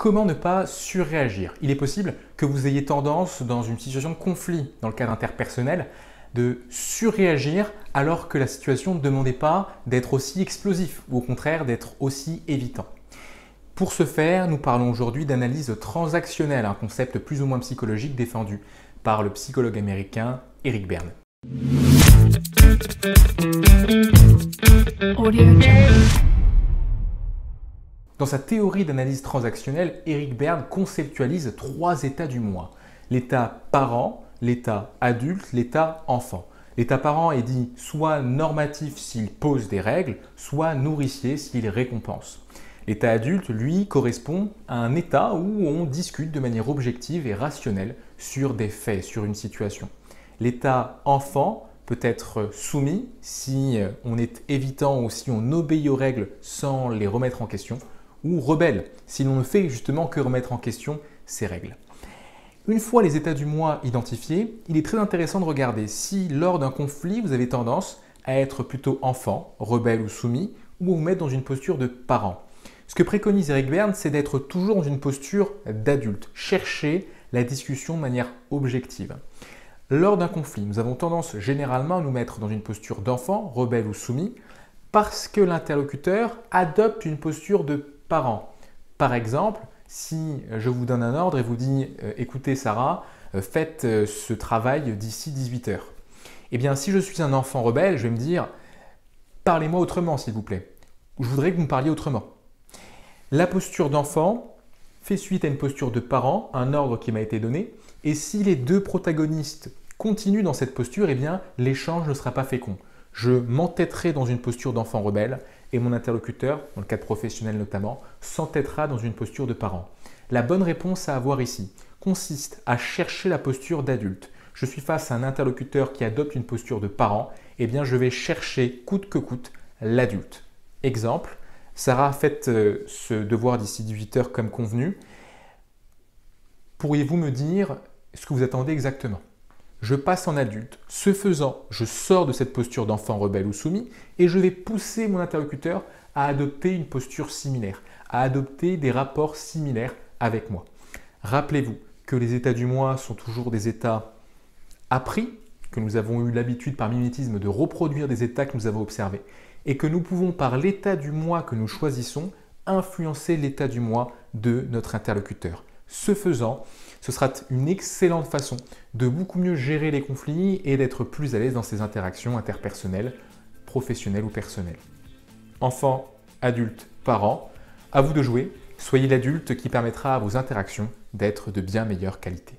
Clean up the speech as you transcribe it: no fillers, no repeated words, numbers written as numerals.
Comment ne pas surréagir? Il est possible que vous ayez tendance, dans une situation de conflit, dans le cadre interpersonnel, de surréagir alors que la situation ne demandait pas d'être aussi explosif ou au contraire d'être aussi évitant. Pour ce faire, nous parlons aujourd'hui d'analyse transactionnelle, un concept plus ou moins psychologique défendu par le psychologue américain Eric Berne. Dans sa théorie d'analyse transactionnelle, Eric Berne conceptualise 3 états du moi. L'état parent, l'état adulte, l'état enfant. L'état parent est dit soit normatif s'il pose des règles, soit nourricier s'il récompense. L'état adulte, lui, correspond à un état où on discute de manière objective et rationnelle sur des faits, sur une situation. L'état enfant peut être soumis si on est évitant ou si on obéit aux règles sans les remettre en question, ou rebelle si l'on ne fait justement que remettre en question ces règles. Une fois les états du moi identifiés, il est très intéressant de regarder si lors d'un conflit vous avez tendance à être plutôt enfant, rebelle ou soumis, ou vous mettre dans une posture de parent. Ce que préconise Eric Berne, c'est d'être toujours dans une posture d'adulte, chercher la discussion de manière objective. Lors d'un conflit, nous avons tendance généralement à nous mettre dans une posture d'enfant, rebelle ou soumis, parce que l'interlocuteur adopte une posture de parent. Par exemple, si je vous donne un ordre et vous dis « Écoutez Sarah, faites ce travail d'ici 18 heures ». Eh bien, si je suis un enfant rebelle, je vais me dire « Parlez-moi autrement s'il vous plaît ». Je voudrais que vous me parliez autrement. La posture d'enfant fait suite à une posture de parent, un ordre qui m'a été donné. Et si les deux protagonistes continuent dans cette posture, eh bien, l'échange ne sera pas fécond. Je m'entêterai dans une posture d'enfant rebelle et mon interlocuteur, dans le cadre professionnel notamment, s'entêtera dans une posture de parent. La bonne réponse à avoir ici consiste à chercher la posture d'adulte. Je suis face à un interlocuteur qui adopte une posture de parent, eh bien je vais chercher coûte que coûte l'adulte. Exemple, Sarah, faites ce devoir d'ici 18 heures comme convenu. Pourriez-vous me dire ce que vous attendez exactement? Je passe en adulte. Ce faisant, je sors de cette posture d'enfant rebelle ou soumis et je vais pousser mon interlocuteur à adopter une posture similaire, à adopter des rapports similaires avec moi. Rappelez-vous que les états du moi sont toujours des états appris, que nous avons eu l'habitude par mimétisme de reproduire des états que nous avons observés et que nous pouvons par l'état du moi que nous choisissons influencer l'état du moi de notre interlocuteur. Ce faisant, ce sera une excellente façon de beaucoup mieux gérer les conflits et d'être plus à l'aise dans ces interactions interpersonnelles, professionnelles ou personnelles. Enfants, adultes, parents, à vous de jouer. Soyez l'adulte qui permettra à vos interactions d'être de bien meilleure qualité.